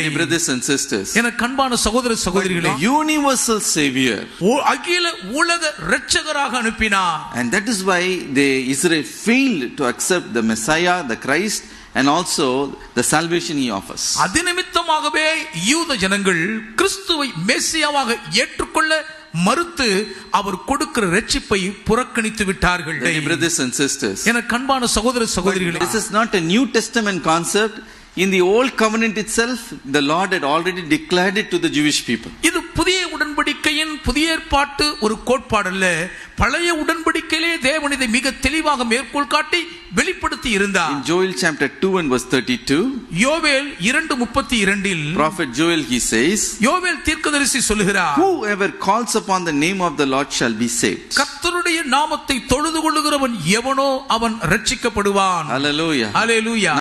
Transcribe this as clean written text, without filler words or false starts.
Brothers and sisters, எனக்கு அன்பான சகோதர சகோதரிகளே, universal savior, அகில உலக இரட்சகராக அனுப்பினார். and that is why Israel failed to accept the Messiah, the Christ, and also the salvation he offers. அது நிமித்தமாகவே யூத ஜனங்கள் கிறிஸ்துவை மெசியாவாக ஏற்றுக்கொள்ள மறுத்து அவர் கொடுக்கிற இரட்சிப்பை புறக்கணித்து விட்டார்கள். Brothers and sisters, எனக்கு அன்பான சகோதர சகோதரிகளே, this is not a New Testament concept. In the old covenant itself, the Lord had already declared it to the Jewish people. இது புதிய உடன்படிக்கையின் புதிய ஏற்பாட்டு ஒரு கோட்பாடு அல்ல. பழைய உடன்படிக்கையிலே தேவன் இதை மிக தெளிவாக மேற்கோள் காட்டி வெளிப்படுத்தி இருந்தார். In Joel chapter 2 and verse 32, யோவேல் 2:32 prophet Joel, he says, யோவேல் தீர்க்கதரிசி சொல்லுகிறார், whoever calls upon the name of the Lord shall be saved. கர்த்தருடைய நாமத்தை தொழுது கொள்ளுகிறவன் எவனோ அவன் ரட்சிக்கப்படுவான். Hallelujah. Hallelujah.